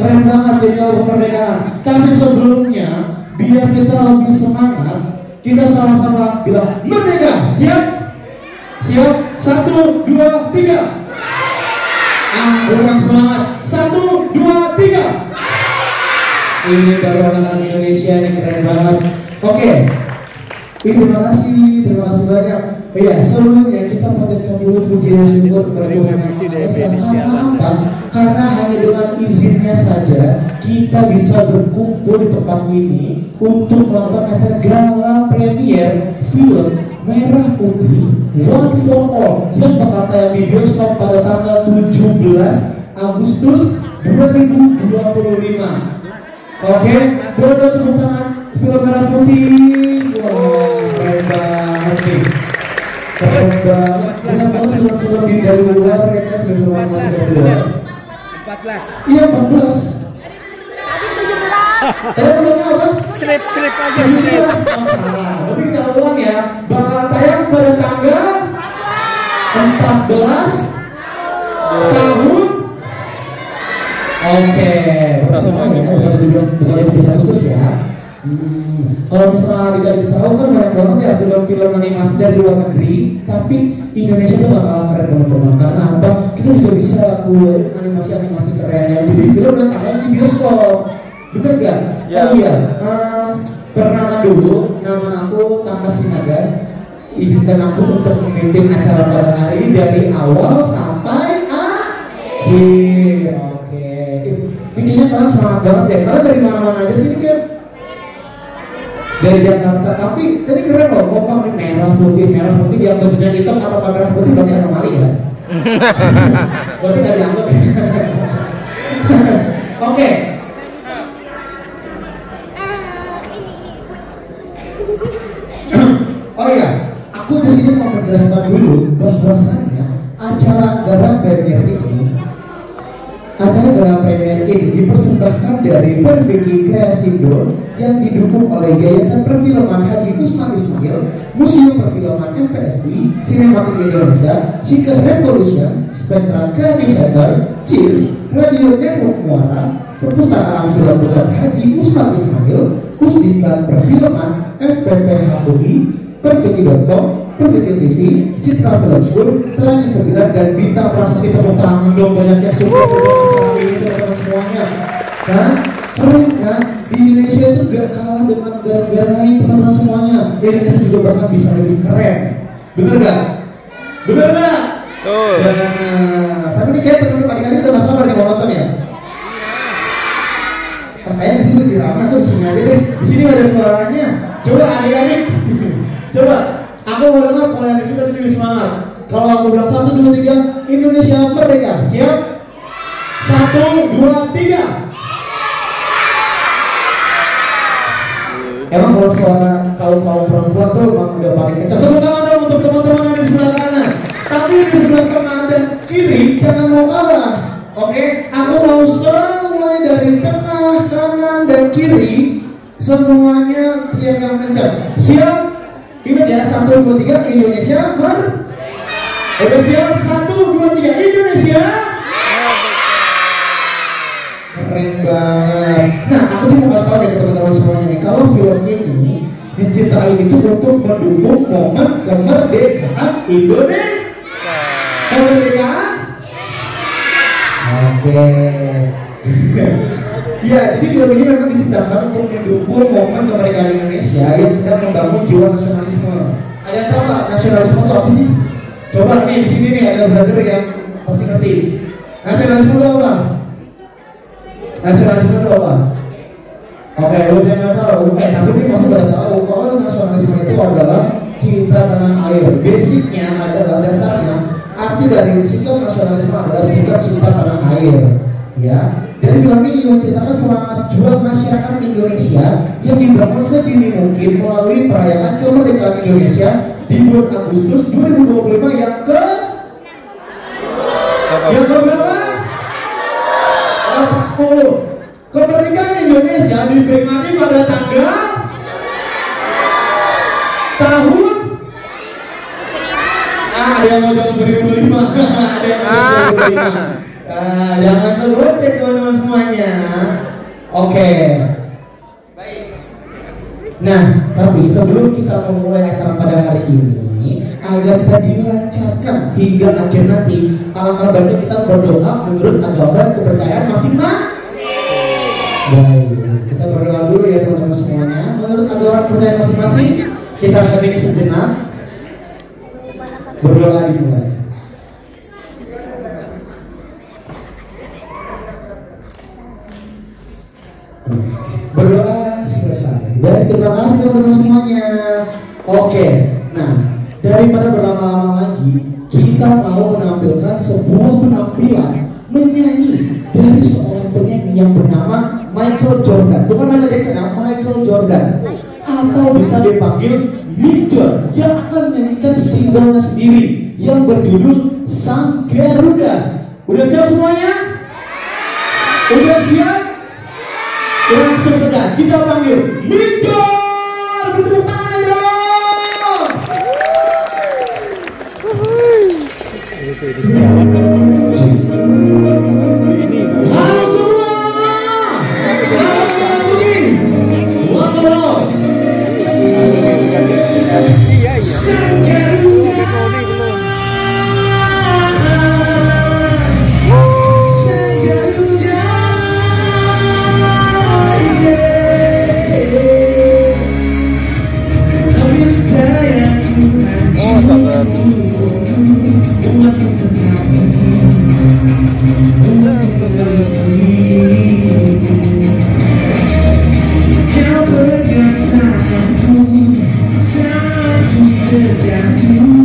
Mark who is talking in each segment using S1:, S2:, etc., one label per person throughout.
S1: Keren banget ya Jawa Kemerdekaan. Tapi sebelumnya, biar kita lebih semangat, kita sama-sama bilang merdeka. Siap? Siap? 1, 2, 3. Kurang semangat. 1, 2, 3. Ini baru anak Indonesia, ini keren banget. Oke. Terima kasih banyak. Ya, sebelumnya kita panjatkan dulu puji dan syukur kepada Tuhan Yang Maha Esa. Karena hanya dengan izinnya saja kita bisa berkumpul di tempat ini untuk melakukan acara gala premier film Merah Putih One for All yang bakal tayang di bioskop pada tanggal 17 Agustus 2025. Oke, boleh tepuk tangan film Merah Putih. Wow, keren banget nih. Keren banget. Kita mau film-film di dari luar, ya film luar.
S2: 14.
S1: Iya 14. Tadi bilangnya apa?
S2: Slip aja slip.
S1: Tapi kita ulang ya. Bakal tayang pada tanggal 14 tahun. Oke. Bukan 17 Agustus ya. Kalau misalnya tidak tahu kan banyak banget ya film-film animasi dari luar negeri, tapi Indonesia itu bakal keren teman-teman. Karena apa? Kita juga bisa buat animasi-animasi keren yang jadi film dan tayang di bioskop. Bener gak?
S2: Ya.
S1: Oh iya. Perkenalan dulu, nama aku Tangka Sinaga. Izinkan aku untuk memimpin acara pada hari ini dari awal sampai akhir. Oke. Ini kayaknya kalian semangat banget ya. Kalian dari mana-mana aja sih ini kan? Dari Jakarta, tapi tadi keren loh, kompak nih merah putih yang bentuknya hitam apa merah putih berarti anomali ya? Berarti nggak dianggap ya? Oke. Oh iya, aku di sini mau menjelaskan dulu bahwasannya acara gala premier ini dipersembahkan dari Perviki Kreasindo yang didukung oleh Yayasan Perfilman Haji Usman Ismail, Museum Perfilman MPSI, Sinematik Indonesia, Shaker Revolution, Spectra Creative Center, Cheers, Radio Network Muara, Perpustakaan Film Pusat Haji Usman Ismail, Pusdiklat Perfilman, FPPH UI, Perfiki.com, Perfiki TV, Citra Film School, Trani 9 dan Bintang Prasasti. Tepuk tangan dong banyaknya support teman-teman semuanya. Nah, keren kan? Di Indonesia itu gak kalah dengan negara-negara lain teman-teman semuanya. Indonesia juga bahkan bisa lebih keren. Bener gak? Bener gak?
S2: Tuh.
S1: Nah, tapi ini kayak teman-teman pagi-pagi udah gak sabar nih mau nonton ya. Kayaknya di sini dirama tuh, di sini aja deh. Di sini gak ada suaranya. Coba adik-adik. Coba, aku mau dengar kalau yang disuka itu semangat. Kalau aku bilang 1, 2, 3, Indonesia merdeka. Siap? 1, 2, 3. Emang kalau suara kaum perempuan tuh emang udah paling kencang. Tepuk tangan dong untuk teman-teman yang di sebelah kanan. Tapi di sebelah kanan dan kiri jangan mau kalah. Oke? Aku mau semua dari tengah, kanan dan kiri semuanya teriak yang kencang. Siap? Ingat ya, 1, 2, 3, Indonesia Udah siap? 1, 2, 3, Indonesia keren banget. Nah, aku tuh mau kasih tau deh ke teman-teman semuanya nih, kalau film ini diciptain itu untuk mendukung momen kemerdekaan Indonesia. Kemerdekaan? Oke. Ya, jadi film ini memang diciptakan untuk mendukung momen kemerdekaan Indonesia yang sedang membangun jiwa nasionalisme. Ada yang tahu nggak nasionalisme itu apa sih? Coba nih di sini nih ada brother yang pasti ngerti. Nasionalisme itu apa? Nasionalisme itu apa? Oke, lu yang nggak tahu. Tapi ini masih pada tahu kalau nasionalisme itu adalah cinta tanah air. Basicnya adalah dasarnya arti dari sikap nasionalisme adalah sikap cinta tanah air. Ya. Dari film ini menceritakan semangat juang masyarakat Indonesia yang dibangun sedini mungkin melalui perayaan kemerdekaan Indonesia di bulan Agustus 2025 yang ke berapa? 40. Kemerdekaan Indonesia diperingati pada tanggal tahun ada yang mau jawab 2025. Ada yang mau jawab 2025. Jangan tergocek teman-teman semuanya. Oke. Nah, tapi sebelum kita memulai acara pada hari ini, agar kita dilancarkan hingga akhir nanti, alangkah baiknya kita berdoa menurut agama dan kepercayaan masing-masing. Baik, kita berdoa dulu ya teman-teman semuanya. Menurut agama dan kepercayaan masing-masing, kita hening sejenak. Berdoa dimulai. Berdoa selesai. Baik, terima kasih teman-teman semuanya. Oke, nah daripada berlama-lama lagi, kita mau menampilkan sebuah penampilan menyanyi dari seorang penyanyi yang bernama Michael Jordan. Bukan Michael Jackson, Michael Jordan, atau bisa dipanggil Mitchell, yang akan menyanyikan singlenya sendiri yang berjudul Sang Garuda. Udah siap semuanya? Udah siap? Langsung saja kita panggil Mitchell. Bertepuk tangan dong. Halo semua. Selamat pagi. Waduh. Sang Garuda. Sang Garuda. Kau pegang tanganku saat ku terjatuh.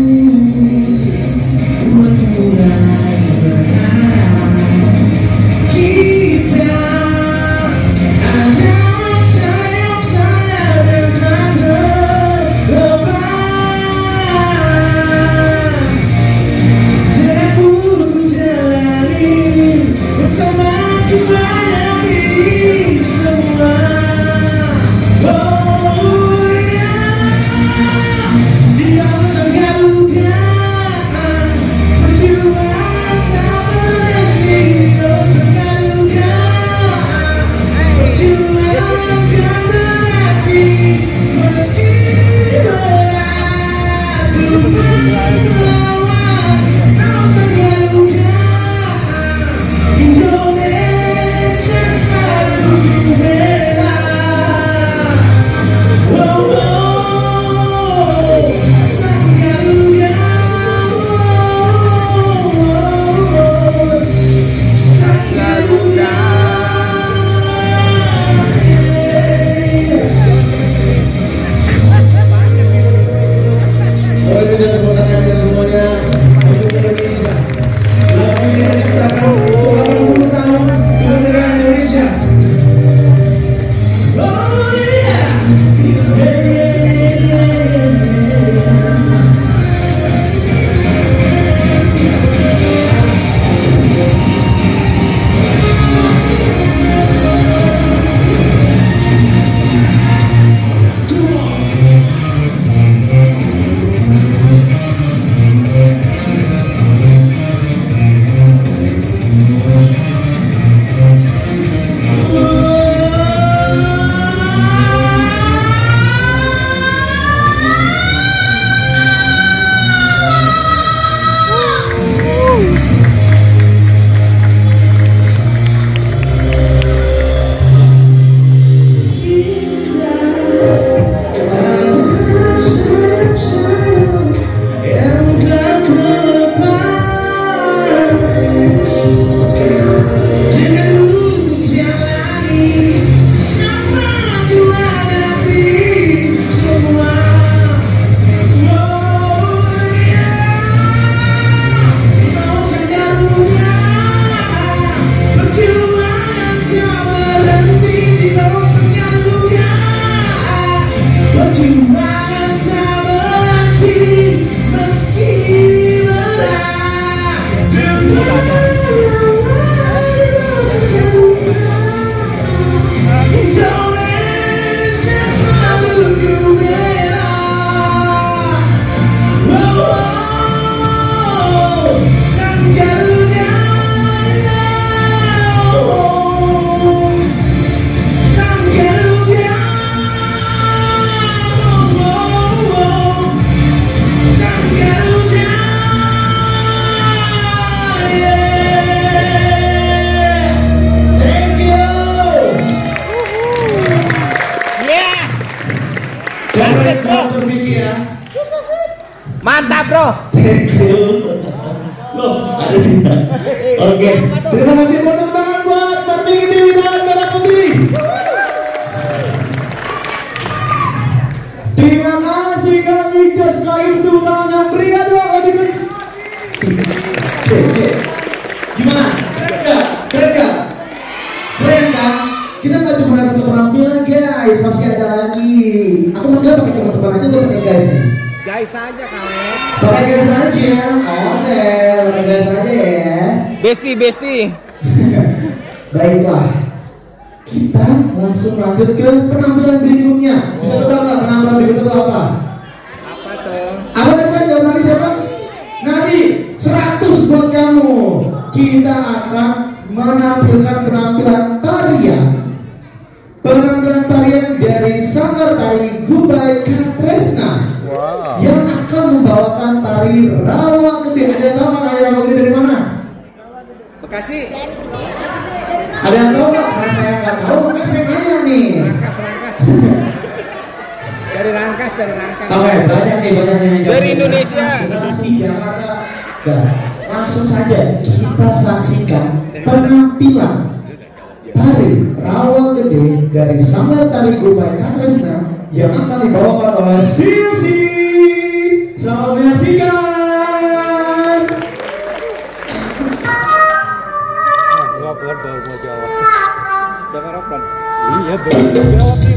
S2: Mantap, Bro.
S1: Thank you. Loh, ada dia. Oke, terima kasih tepuk tangan buat Martin Dewi dan Merah Putih. Terima kasih kami just sekali tepuk tangan yang berikan doang lebih kecil. Gimana? Keren gak? Keren gak? Keren kan? Kita nggak cuma satu penampilan guys, masih ada lagi. Aku manggil pakai teman-teman aja tuh pakai guys.
S2: Guys aja kalian.
S1: Pakai guys aja. Oke, pakai guys aja ya.
S2: Besti.
S1: Baiklah, kita langsung lanjut ke penampilan berikutnya. Bisa tebak nggak penampilan berikutnya itu apa?
S2: Apa tuh?
S1: Apa tadi jawab Nadi siapa? Nadi, 100 buat kamu. Kita akan menampilkan penampilan tarian. Penampilan tarian dari Sanggar Tari Gubai Katresna.
S2: Wow.
S1: Yang akan membawakan tari Rawa Gede. Ada yang tahu nggak tari Rawa Gede dari mana?
S2: Bekasi.
S1: Ada yang tahu nggak? Karena saya nggak tahu, makanya saya nanya nih.
S2: Rangkas. Dari Rangkas.
S1: Oke, banyak nih.
S2: Dari Indonesia.
S1: Bekasi, Jakarta. Nah, langsung saja kita saksikan penampilan tari Rawa Gede dari Sanggar Tari Gubai Katresna yang akan dibawakan oleh Sisi. Selamat menyaksikan.
S2: Baru mau jawab. Siapa Ropan? Iya, baru jawab nih.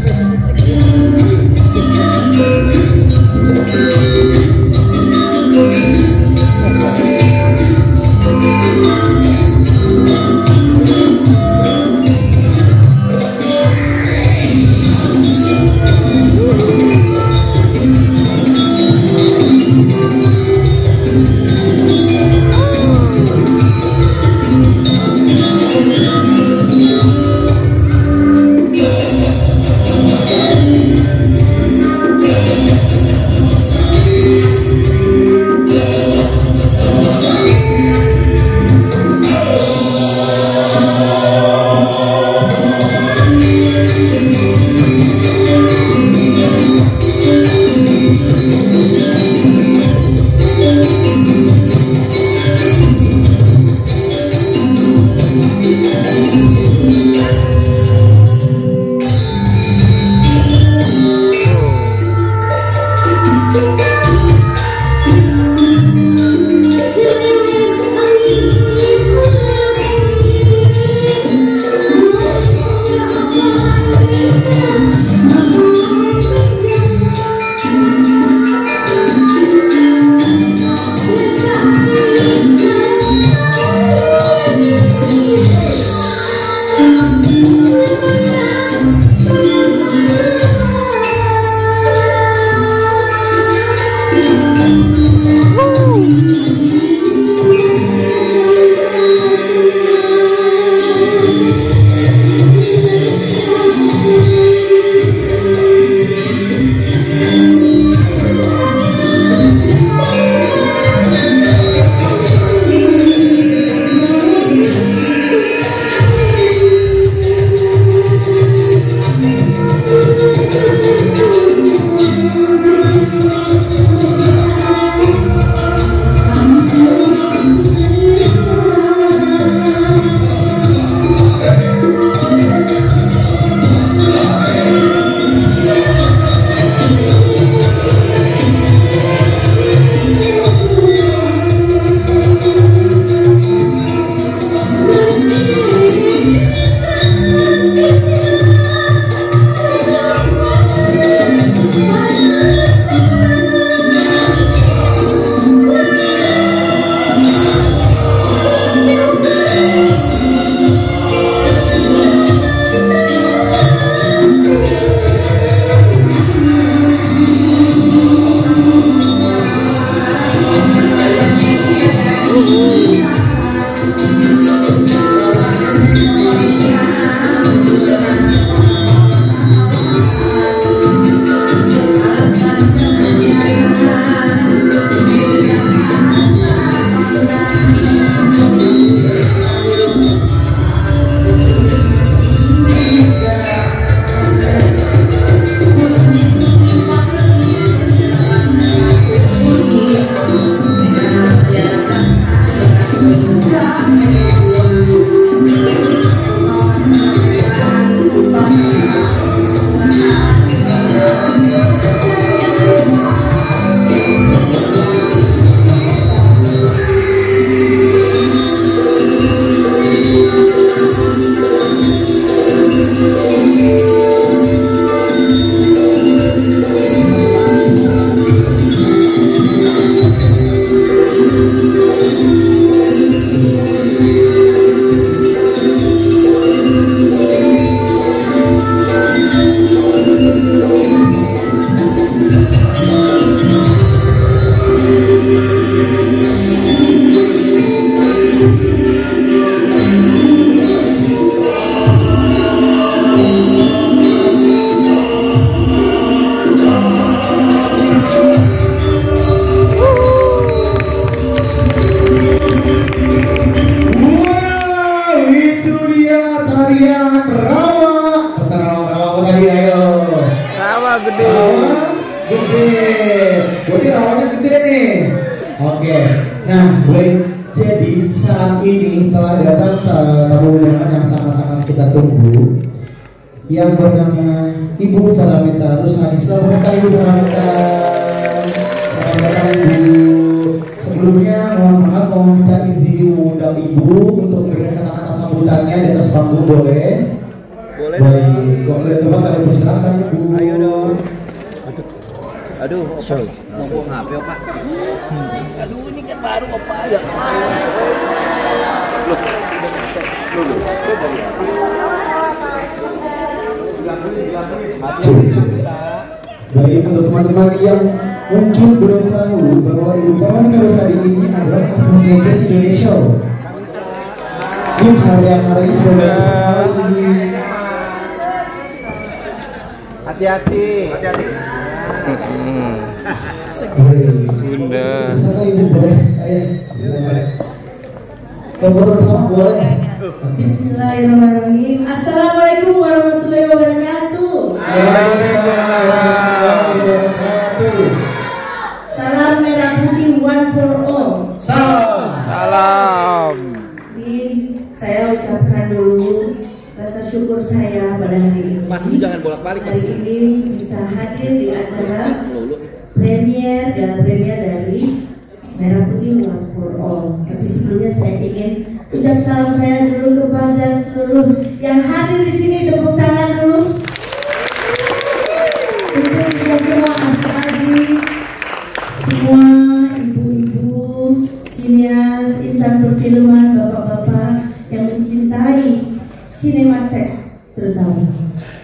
S1: Yang bernama Ibu Taramita Rusadi. Selamat datang Ibu Taramita. Selamat datang Ibu. Sebelumnya mohon maaf, mau minta izin mengundang Ibu untuk memberikan kata-kata sambutannya di atas panggung, boleh? Boleh. Baik, boleh coba kalian persilahkan Ibu.
S2: Ayo dong. Aduh, ngomong apa ya Pak? Aduh, ini kan baru apa ya?
S1: Baik, untuk teman-teman yang mungkin belum tahu bahwa Ibu Taramita Rusadi ini adalah artis legend Indonesia. Ini karya-karya sudah sekali.
S2: Hati-hati. Bunda.
S1: Silakan Ibu, boleh? Ayo. Foto bersama boleh?
S3: Bismillahirrahmanirrahim. Assalamualaikum warahmatullahi wabarakatuh. Salam merah putih one for all.
S2: Salam.
S3: Jadi saya ucapkan dulu rasa syukur saya pada hari ini.
S2: Mas, jangan bolak-balik.
S3: Hari ini bisa hadir di acara premier dari Merah Putih One for All. Tapi sebelumnya saya ingin ucap salam saya dulu kepada seluruh yang hadir di sini. Tepuk tangan dulu untuk kita semua, adik-adik, semua ibu-ibu, sinias, insan perfilman, bapak-bapak yang mencintai sinematek terutama.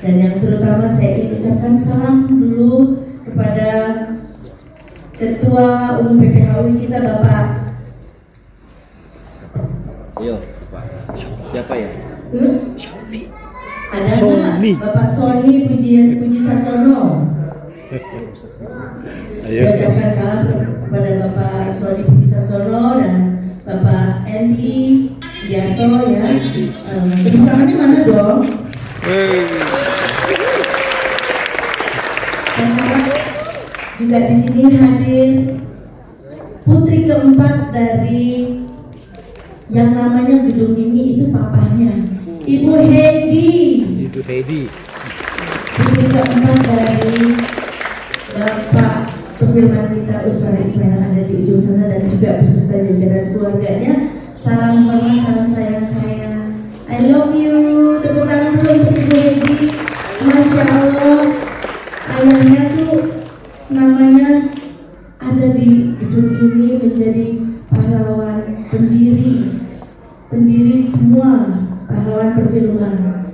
S3: Dan yang terutama saya ingin ucapkan salam dulu kepada Ketua Umum PPHUI kita, Bapak.
S2: Yo, siapa ya?
S3: Sony. Ada Sony. Bapak Sony Puji Sasono. Saya ucapkan salam kepada Bapak Sony Puji Sasono dan Bapak Endi Dianto ya. Tepuk tangannya mana dong? Juga di sini hadir putri keempat dari yang namanya Gedung Mimi, itu papahnya, Ibu Hedi.
S2: Ibu Hedi.
S3: Putri keempat dari Bapak perfilman kita Usman Ismail ada di ujung sana dan juga beserta jajaran keluarganya. Salam hormat, salam sayang saya. I love you. Tepuk tangan dulu untuk Ibu Hedi. Masya Allah, ayahnya tuh namanya ada di gedung ini menjadi pahlawan, pendiri semua pahlawan perfilman.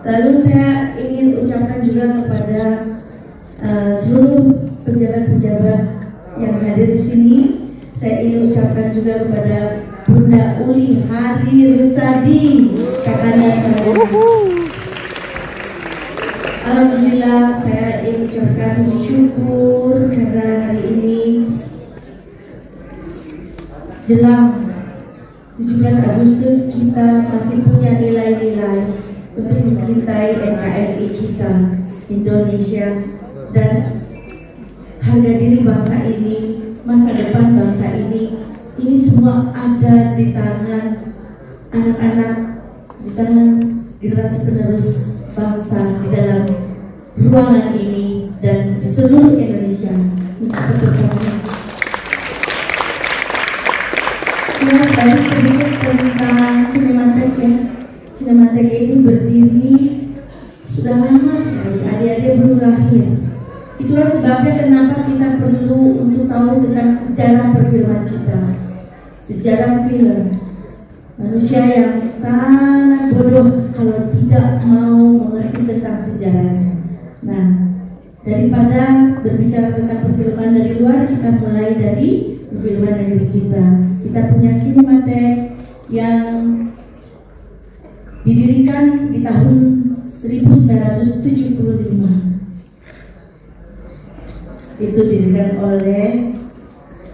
S3: Lalu saya ingin ucapkan juga kepada seluruh pejabat-pejabat yang hadir di sini. Saya ingin ucapkan juga kepada Bunda Uli Hari Rusadi, kakanda saya. Alhamdulillah, saya ingin ucapkan syukur karena hari ini jelang 17 Agustus kita masih punya nilai-nilai untuk mencintai NKRI kita, Indonesia, dan harga diri bangsa ini, masa depan bangsa ini ini semua ada di tangan anak-anak, di tangan generasi penerus bangsa di dalam ruangan ini dan di seluruh Indonesia. Ya, tadi sedikit tentang Cinematek ya. Cinematek ini berdiri sudah lama sekali, adik-adik belum lahir. Itulah sebabnya kenapa kita perlu untuk tahu tentang sejarah perfilman kita. Sejarah film. Manusia yang sangat bodoh kalau tidak mau mengerti tentang sejarahnya. Nah, daripada berbicara tentang perfilman dari luar, kita mulai dari perfilman negeri kita. Kita punya Cinematek yang didirikan di tahun 1975. Itu didirikan oleh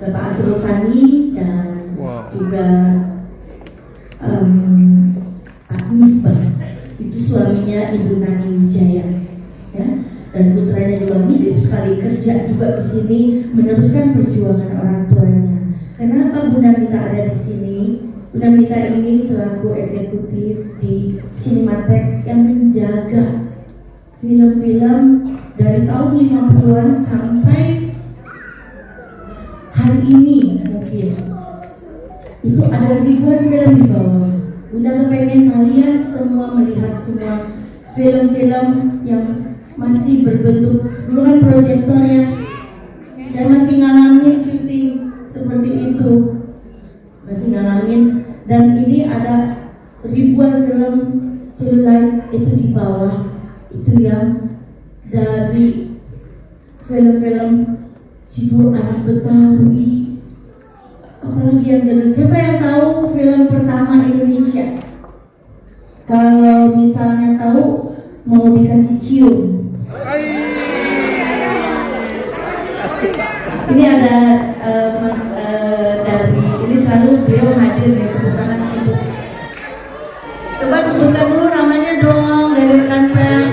S3: Bapak Asrul Sani dan juga Pak Misbah. Itu suaminya Ibu Nani Wijaya, ya. Dan putranya juga mirip sekali, kerja juga di sini meneruskan perjuangan orang tuanya. Kenapa Bunda Mita ada di sini? Bunda Mita ini selaku eksekutif di Cinematek yang menjaga film-film dari tahun 50-an sampai hari ini mungkin. Itu ada ribuan film di bawah. Bunda pengen kalian semua melihat semua film-film yang masih berbentuk, dulu kan proyektor ya. Saya masih ngalamin syuting seperti itu, masih ngalamin. Dan ini ada ribuan film seluloid itu di bawah. Itu yang dari film-film Sibu Anak Betawi, apalagi yang jadul. Siapa yang tahu film pertama Indonesia? Kalau misalnya tahu, mau dikasih cium. Ini ada Mas dari ini selalu beliau hadir ya, tepuk tangan untuk. Coba sebutkan dulu namanya dong dari rekan pers.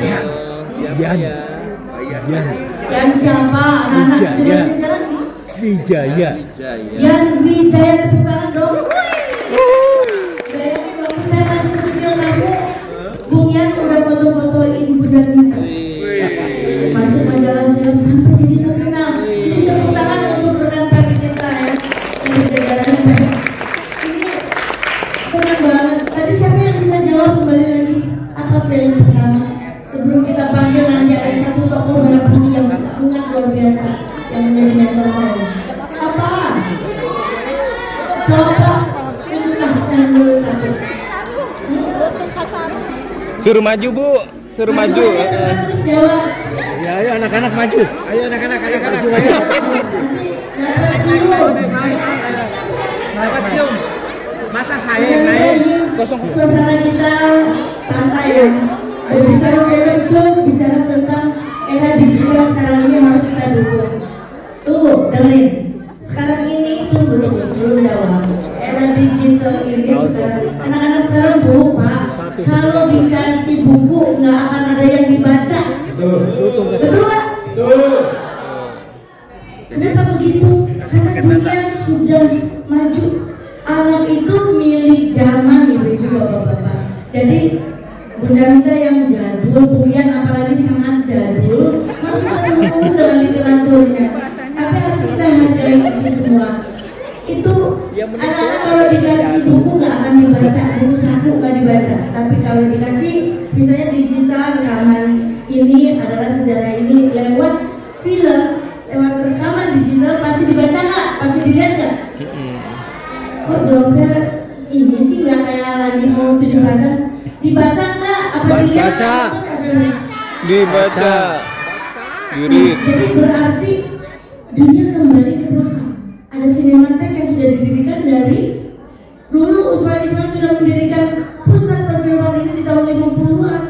S3: Yan siapa? Anak-anak jelasin sekarang
S4: Wijaya.
S3: Yan Wijaya, tepuk tangan dong. Bayangin waktu saya masih kecil kamu, Bung Yan udah foto-fotoin Bunda Mita. Masuk majalah film sampai jadi terkenal. Jadi tepuk tangan untuk rekan pers kita ya. Ini jajaran pers. Ini senang banget. Tadi siapa yang bisa jawab kembali lagi? Apa film pertama? Sebelum kita panggil nanti ada satu tokoh berpikir yang sangat luar biasa yang menjadi mentor saya. Apa? Coba tunjukkan dulu satu.
S4: Suruh maju Bu, suruh maju.
S3: Cepat terus jawab.
S4: Ya, ayo anak-anak maju.
S2: Ayo anak-anak.
S3: Dapat cium.
S2: Dapat cium. Masa saya yang naik?
S3: Suasana kita santai ya. Berbicara film itu bicara tentang era digital sekarang ini harus kita dukung. Tunggu, dengerin. Sekarang ini tunggu dulu sebelum jawab. Era digital ini sekarang anak-anak sekarang Bu, Pak, kalau dikasih buku nggak akan ada yang dibaca. Betul Pak? Kenapa begitu? Karena dunia sudah maju. Anak itu milik zaman ibu-ibu bapak-bapak. Jadi Bunda Mita yang jadul, Buyan apalagi sangat jadul, masih terus dengan literaturnya. Tapi harus kita hargai ini semua. Itu anak-anak kalau dikasih buku nggak akan dibaca, buku saku nggak dibaca. Tapi kalau dikasih misalnya digital rekaman ini adalah sejarah ini lewat film, lewat rekaman digital pasti dibaca nggak? Pasti dilihat nggak? Kok jawabnya ini sih nggak kayak lagi mau 17-an? Dibaca nggak? Apa dilihat?
S4: Dibaca.
S3: Jadi berarti dunia kembali ke belakang. Ada Cinematek yang sudah didirikan dari dulu. Usman sudah mendirikan pusat perfilman ini di tahun 50-an.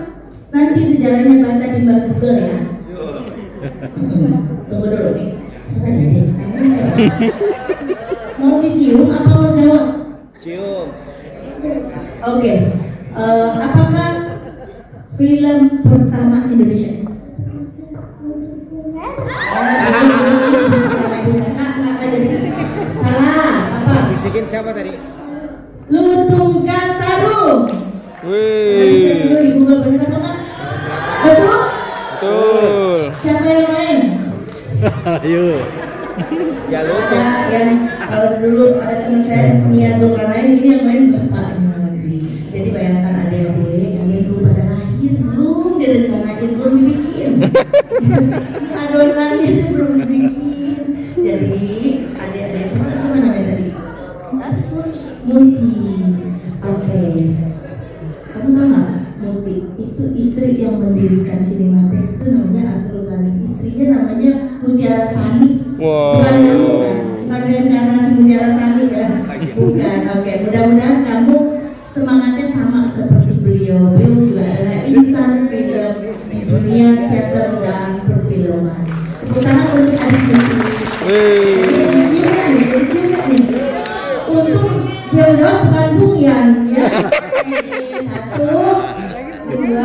S3: Nanti sejarahnya baca di Mbak Google ya. Tunggu dulu nih. Mau dicium apa mau jawab?
S2: Cium.
S3: Oke. Apakah film pertama Indonesia? Salah. Apa?
S2: bikin siapa tadi?
S3: Lutung Kasarung.
S4: Wih.
S3: Di Google bener apa kan? Betul?
S4: Betul.
S3: Siapa yang main?
S4: Ayo.
S2: Ya Lutung.
S3: Ada yang kalau dulu ada teman saya Nia Zulkarnain, ini yang main Bapak Imamadi. Jadi bayangkan adik-adik, kalian belum pada lahir, belum direncanain, belum dibikin. Adonannya belum dibikin. Jadi adik-adik siapa namanya tadi? Muti. Oke. Kamu tahu nggak? Muti itu istri yang mendirikan Sinematek, itu namanya Asrul Sani. Istrinya namanya Mutiara Sani.
S4: Wow.
S3: Bukan kamu kan? Bukan reinkarnasi Mutiara Sani kan? Bukan. Oke. Mudah-mudahan kamu semangatnya sama seperti beliau. Beliau juga adalah insan film di dunia teater dan perfilman. Tepuk tangan untuk adik-adik. Cium nih. Untuk jauh-jauh bukan bungyan ya. 1, 2.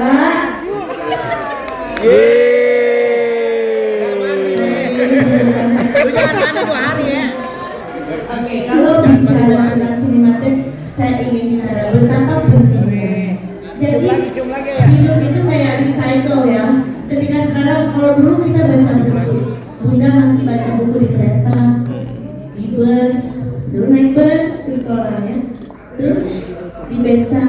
S3: Oke, kalau bicara tentang Sinematek, saya ingin bicara betapa pentingnya. Jadi hidup itu kayak recycle ya. Ketika sekarang, kalau dulu kita baca buku, Bunda masih baca buku di kereta, di bus, dulu naik bus ke sekolahnya, terus di beca,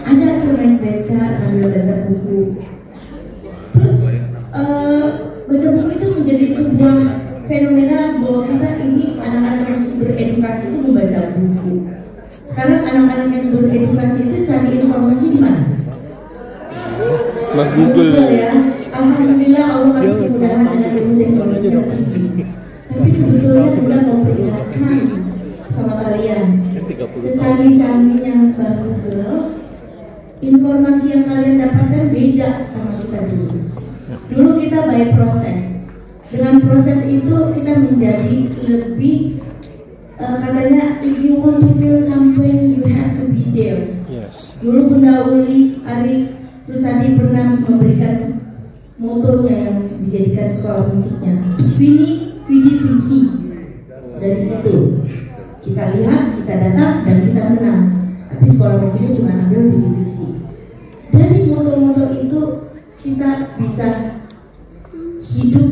S3: ada tuh naik beca sambil baca buku. Terus baca buku itu menjadi sebuah fenomena bahwa kita ini anak-anak yang beredukasi itu membaca buku. Sekarang anak-anak yang beredukasi itu cari informasi di mana?
S4: Mas Google
S3: ya. Alhamdulillah Allah kasih kemudahan dengan ilmu teknologi yang tinggi. Tapi sebetulnya sudah mau peringatkan sama kalian, secanggih-canggihnya Bang Google, informasi yang kalian dapatkan beda sama kita dulu. Dulu kita by proses. Dengan proses itu kita menjadi lebih katanya if you want to feel something you have to be there.
S4: Yes.
S3: Dulu Bunda Uli Ari Rusadi pernah memberikan motonya yang dijadikan sekolah musiknya, vidi visi. Dari situ kita lihat, kita datang dan kita menang. Tapi sekolah musiknya cuma ambil vidi visi. Dari moto-moto itu kita bisa hidup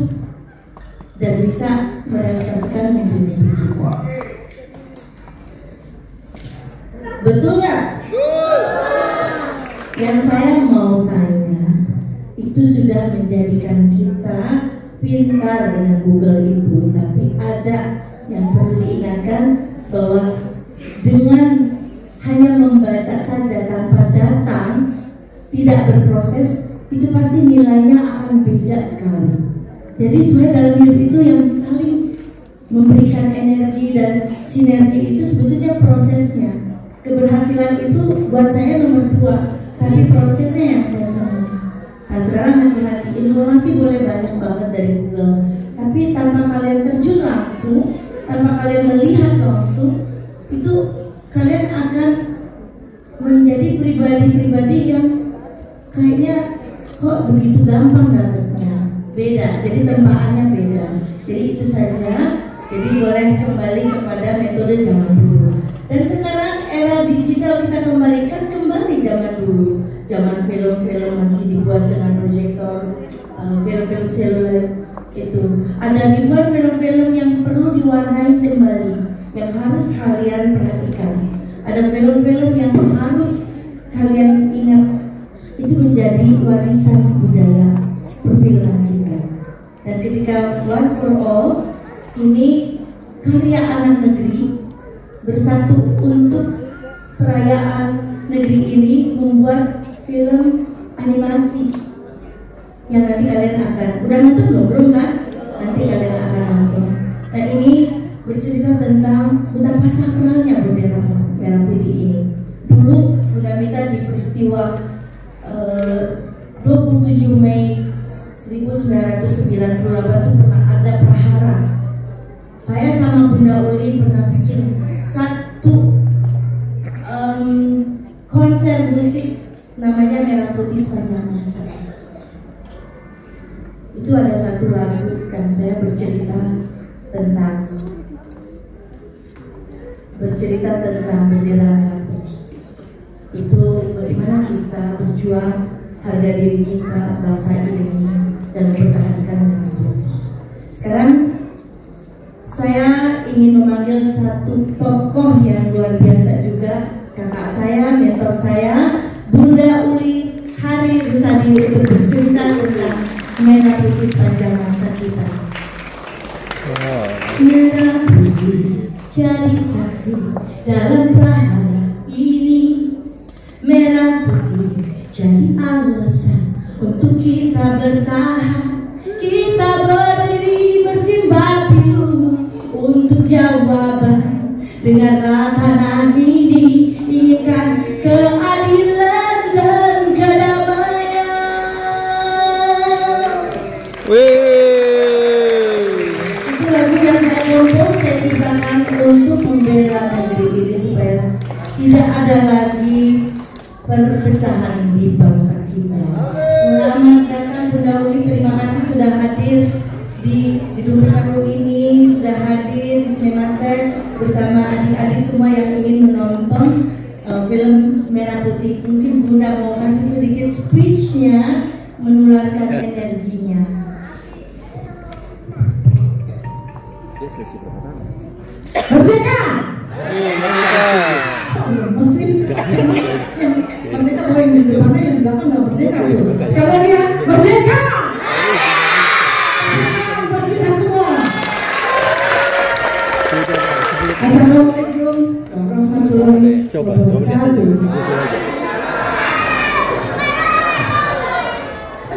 S3: dan bisa merealisasikan mimpi-mimpi kita. Betul nggak? Yang saya mau tanya, itu sudah menjadikan kita pintar dengan Google itu, tapi ada yang perlu diingatkan bahwa dengan hanya membaca saja tanpa datang, tidak berproses, itu pasti nilainya akan beda sekali. Jadi sebenarnya dalam hidup itu yang saling memberikan energi dan sinergi itu sebetulnya prosesnya. Keberhasilan itu buat saya nomor 2, tapi prosesnya yang saya senang. Nah sekarang hati-hati, informasi boleh banyak banget dari Google, tapi tanpa kalian terjun langsung, tanpa kalian melihat langsung, itu kalian akan menjadi pribadi-pribadi yang kayaknya kok begitu gampang dapetnya. Beda, jadi tempaannya beda. Jadi itu saja. Jadi boleh kembali kepada metode zaman dulu. Dan sekarang era digital kita kembalikan kembali zaman dulu. Zaman film-film masih dibuat dengan proyektor, film-film seluler itu. Ada ribuan film-film yang perlu diwarnai kembali, yang harus kalian perhatikan. Ada film-film yang harus kalian ingat. Itu menjadi warisan budaya perfilman kita. Dan ketika One for All ini karya anak negeri bersatu untuk perayaan negeri ini membuat film animasi yang nanti kalian akan udah nonton belum kan? Nanti kalian akan nonton. Nah ini bercerita tentang betapa sakralnya bendera merah putih ini. Dulu Bunda Mita di peristiwa 27 Mei 1998 itu pernah ada prahara. Saya sama Bunda Uli pernah bikin satu konser musik namanya Merah Putih Sepanjang Masa. Itu ada satu lagu dan saya bercerita tentang bercerita tentang bendera merah putih. Itu bagaimana kita berjuang harga diri kita, bangsa ini, dan mempertahankan merah putih. Sekarang saya ingin memanggil satu tokoh yang luar biasa juga, kakak saya, mentor saya, Bunda Uli Hari Rusadi, untuk bercerita tentang merah putih sepanjang masa kita. Merah putih jadi saksi dalam prahara ini. Merah putih jadi alasan untuk kita bertahan. Kita berdiri bersimbah pilu untuk jawaban. Dengarlah tanah ini inginkan keadilan dan kedamaian. Itu lagu yang saya kompos, saya ciptakan untuk membela negeri ini supaya tidak ada lagi perpecahan di bangsa kita. Selamat datang Bunda Uli, terima kasih sudah hadir di gedung baru ini, sudah hadir di Sinematek bersama adik-adik semua yang ingin menonton film Merah Putih. Mungkin Bunda mau kasih sedikit speech-nya, menularkan energinya. Merdeka! Mesin merdeka boleh di depannya, yang di belakang nggak merdeka tuh. Sekali lagi ya, merdeka! Buat kita semua. Assalamualaikum warahmatullahi wabarakatuh.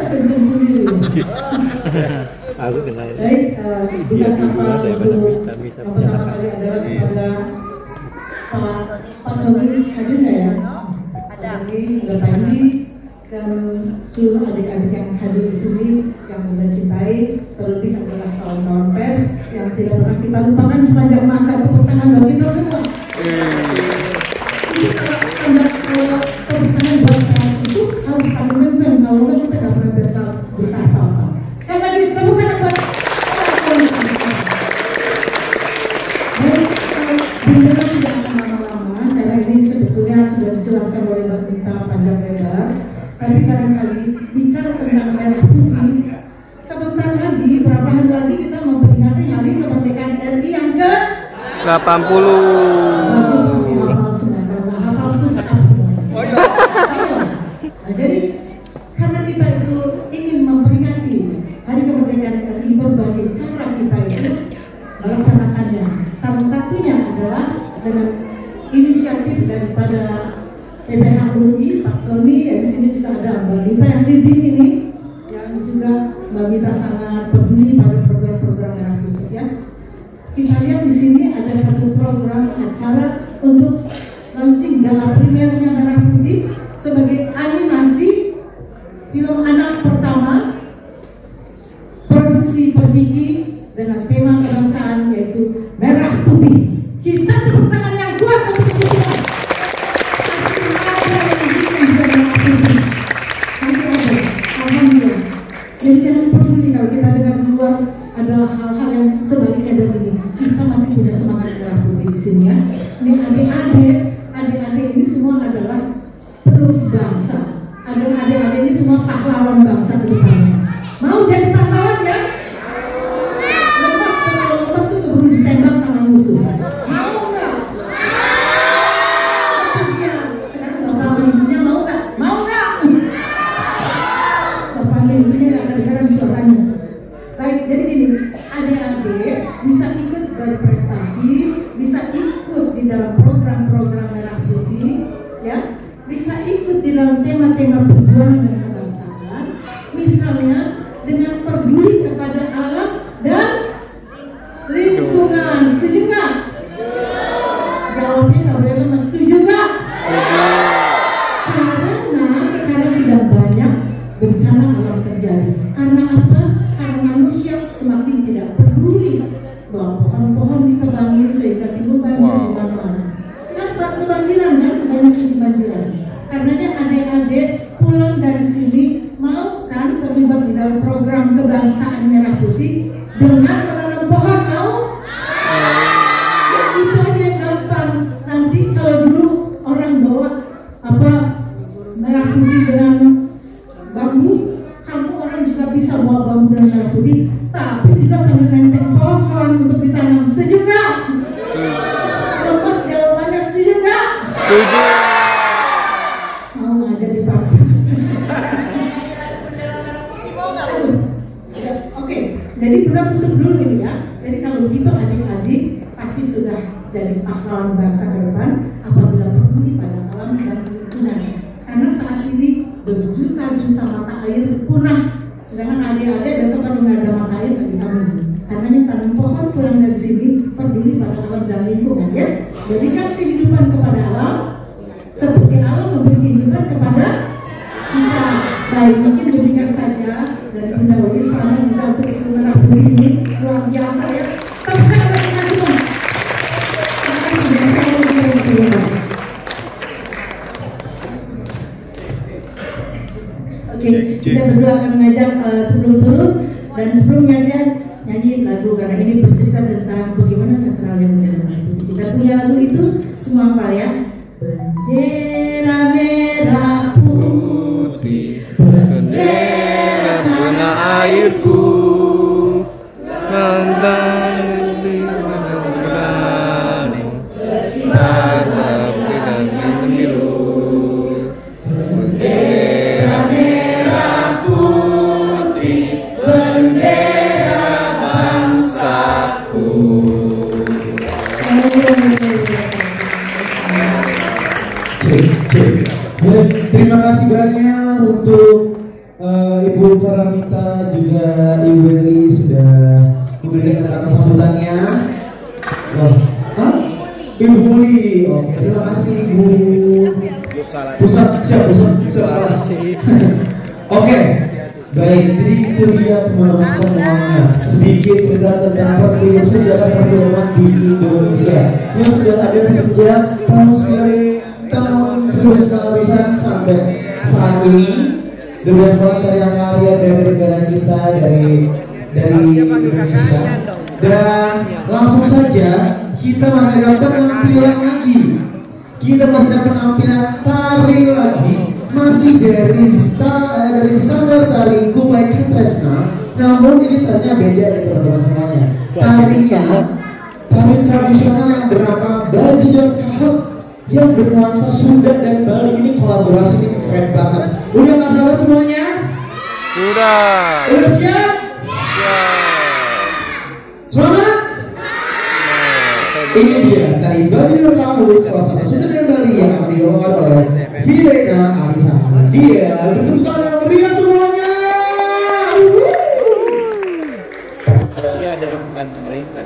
S3: Kenceng sendiri.
S4: Aku kenal.
S3: Baik, buka sapa untuk pertama kali adalah kepada Pak Sogi, hadir nggak ya? Ada. Nggak pagi, dan seluruh adik-adik yang hadir di sini yang Bunda cintai, terlebih adalah kawan-kawan pers yang tidak pernah kita lupakan sepanjang masa. Tepuk tangan buat kita semua. Kalau tepuk tangan buat pers itu harus paling kencang, kalau nggak kita nggak pernah berkata apa-apa. Sekali lagi tepuk tangan buat Bunda tidak akan lama-lama, karena ini sebetulnya sudah dijelaskan oleh Mbak Mita panjang lebar. Tapi barangkali bicara tentang merah putih, sebentar lagi, berapa hari lagi kita memperingati hari kemerdekaan RI yang ke 80. Nah, jadi karena kita itu ingin memperingati hari kemerdekaan RI, berbagai cara kita itu melaksanakannya. Salah satunya adalah dengan inisiatif daripada PPH UI, Pak Sony, di sini juga ada Mbak Mita yang leading ini, yang juga Mbak Mita sangat peduli pada program-program merah putih ya. Kita lihat di sini ada satu program acara untuk launching gala primernya merah putih sebagai animasi film anak pertama produksi Permiki dengan tema kebangsaan yaitu merah putih. Kita tepuk tangan yang kuat untuk kita. Alhamdulillah. Jadi jangan peduli kalau kita dengar di luar adalah hal-hal yang sebaliknya dari ini. Kita masih punya semangat merah putih di sini ya. Ini adik-adik ini semua adalah penerus bangsa. Adik-adik ini semua pahlawan bangsa ke depannya. Mau jadi pahlawan ya? Lepas tuh keburu ditembak sama musuh. Mau nggak? Sekarang bapak ibunya mau nggak? Mau nggak? Bapak ibunya akan dengar suaranya. Baik, jadi gini, adik-adik bisa ikut berprestasi, bisa ikut di dalam program-program merah putih, ya, bisa ikut di dalam tema-tema perjuangan dan kebangsaan, misalnya dengan peduli kepada alam dan lingkungan. Setuju nggak? Jawabnya nggak boleh lemas. Setuju nggak? Karena sekarang sudah banyak bencana alam terjadi. Karena apa? Karena manusia semakin tidak peduli bahwa pohon-pohon ditebangi sehingga timbul banjir di mana-mana. Sekarang kebanjiran kan, banyak yang kebanjiran. Karenanya adik-adik pulang dari sini mau kan terlibat di dalam program kebangsaan merah putih dengan menanam pohon, mau? Ya itu aja yang gampang.
S2: Setuju.
S3: Mau ngajak dipaksa. Oke, jadi benar tutup dulu ini ya. Jadi kalau begitu adik-adik pasti sudah jadi pahlawan bangsa ke depan apabila peduli pada alam dan lingkungan. Karena saat ini berjuta-juta mata air punah. Sedangkan adik-adik besok kalau nggak ada mata air nggak bisa minum. Katanya tanam pohon pulang dari sini peduli pada alam dan lingkungan ya. Jadikan kehidupan kepada alam seperti alam memberi kehidupan kepada kita. Baik, mungkin demikian saja dari Bunda Uli. Selamat kita untuk Merah Putih ini luar biasa ya. Tepuk tangan bagi kita semua. Oke, kita berdua akan mengajak sebelum turun dan sebelumnya saya nyanyi lagu karena ini bercerita tentang bagaimana sakralnya bendera merah putih. Kita punya lagu itu semua hafal ya. Bendera merah putih, bendera
S2: tanah airku, kandang di berani, berkibar dan memilu. Bendera merah putih, bendera bangsaku.
S1: Terima kasih banyak untuk Ibu Paramita juga Ibu Eli sudah memberikan kata-kata sambutannya. Ibu Muli, oke, terima kasih Ibu. Pusat, siap. Oke, baik. Jadi itu dia teman-teman semuanya. Sedikit cerita tentang perfilman sejarah perfilman di Indonesia yang sudah ada sejak tahun 1900-an sampai saat ini. Dengan karya-karya dari negara kita, dari Indonesia. Dan langsung saja kita masih dapat penampilan lagi. Kita masih dapat penampilan tari lagi. Masih dari Sanggar Tari Kupai Katresna. Namun ini tarinya beda ya teman-teman semuanya. Tarinya tari tradisional yang bernama baju dan kahut yang bernuansa Sunda dan Bali. Ini kolaborasi ini keren banget. Udah nggak sabar semuanya?
S2: Sudah.
S1: Udah siap? Semangat? Ini dia tari baju dan kahut salah satu Sunda dan Bali yang akan dibawakan oleh Vilena Alisa. Dia tepuk tangan yang meriah semuanya.
S2: Iya ada bukan pemerintah.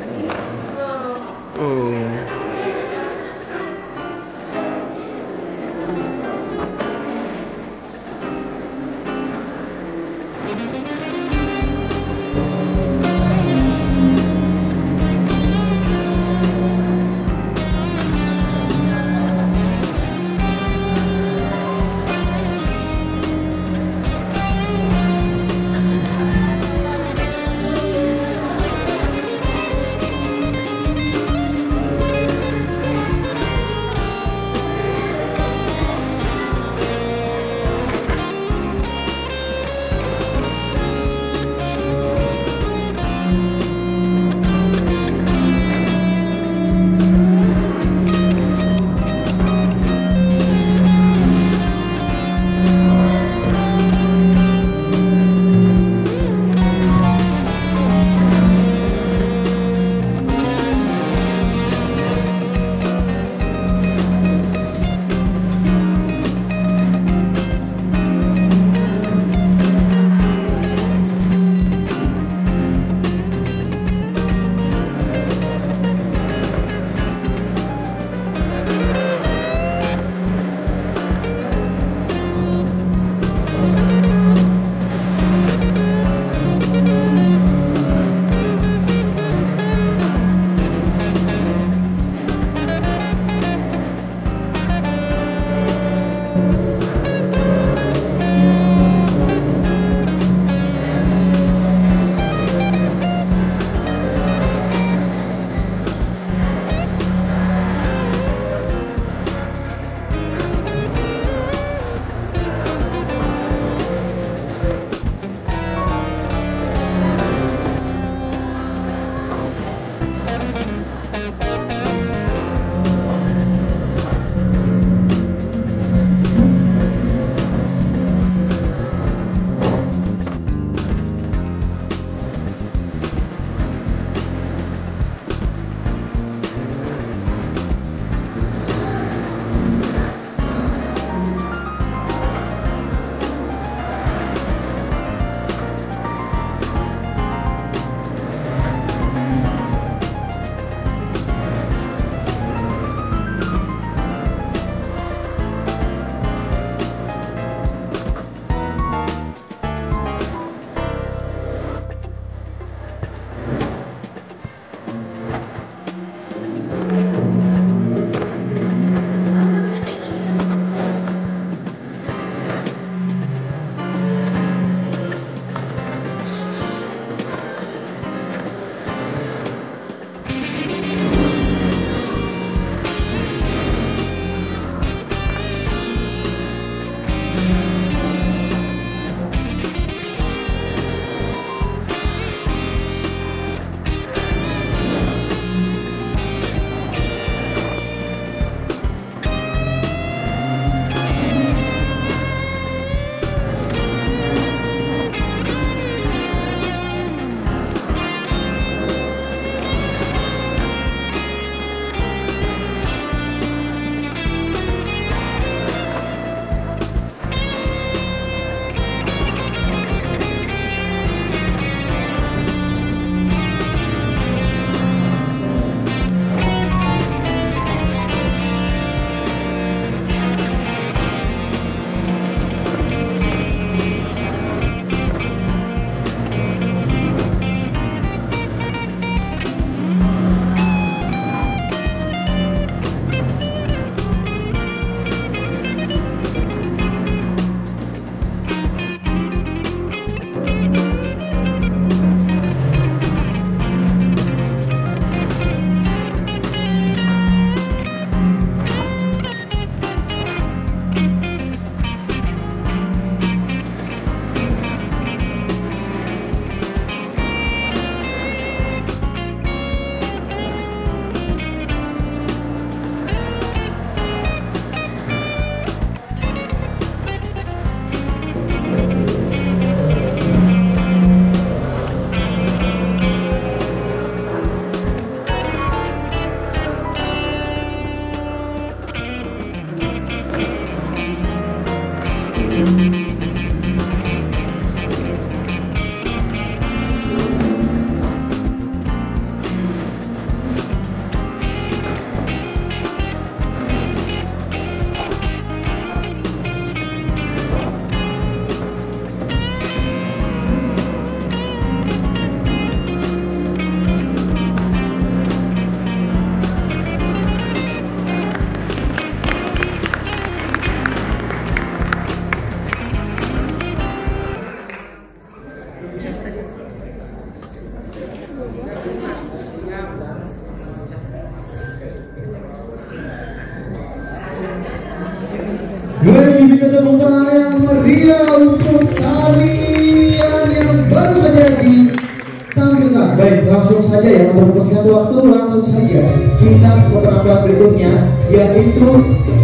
S1: Beri kita tepuk tangan yang meriah untuk kalian yang baru saja ditampilkan. Baik, langsung saja ya, untuk mempersingkat waktu, langsung saja kita ke penampilan berikutnya, yaitu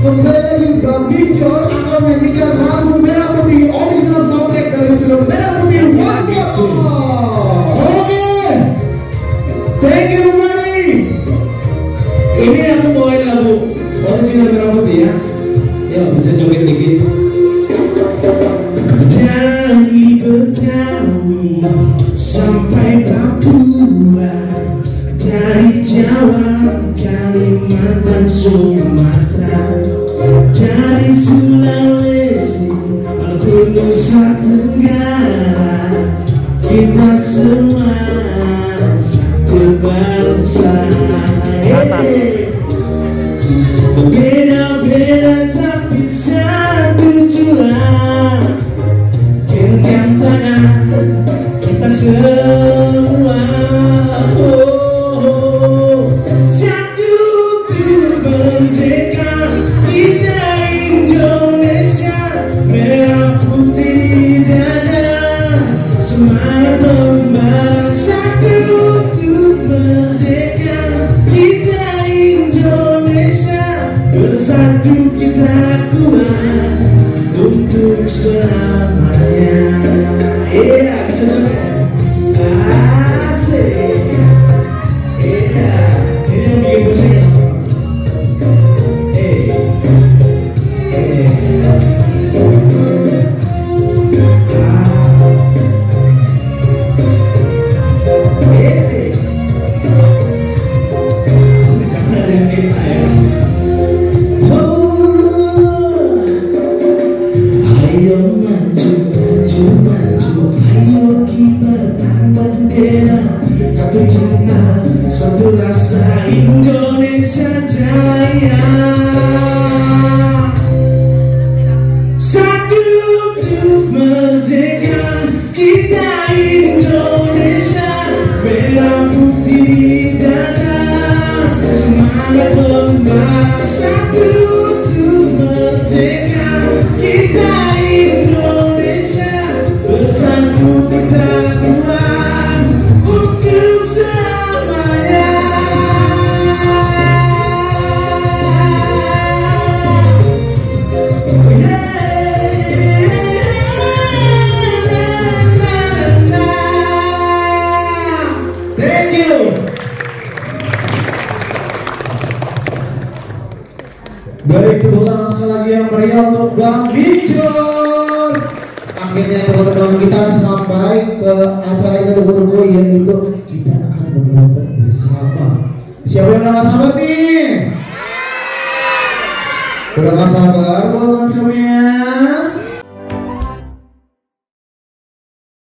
S1: kembali lagi Bang Bijol akan menyanyikan lagu Merah Putih original soundtrack dari film Merah Putih Waktu. Oke, thank you everybody. Ini aku bawain lagu original Merah Putih ya. Ya bisa joget dikit. Dari Betawi sampai Papua, dari Jawa, Kalimantan, Sumatera, dari Sulawesi, Maluku, Nusa Tenggara, kita semua satu bangsa. Beda-beda tapi satu jua, genggam tangan kita semua. Satu tuh merdeka kita Indonesia, merah putih di dada, semangat membara. Satu tuh merdeka kita Indonesia, bersatu kita kuat untuk selamanya. Iya, bisa sampai asik. Iya, ini yang bikin pusing. Ayo maju, maju, maju, ayo kibarkan bendera, satu cinta, satu rasa, Indonesia Jaya. Satu untuk merdeka kita Indonesia, merah putih dada, semangat membara. Satu untuk merdeka kita Indonesia, bersatu kita kuat untuk selamanya. Thank you. Baik, tepuk tangan sekali lagi yang meriah untuk Bang Bijol. Akhirnya teman-teman kita sampai ke acara yang tunggu-tunggu, yaitu kita akan menonton bersama. Siapa yang udah sabar nih? Udah gak sabar buat nonton filmnya?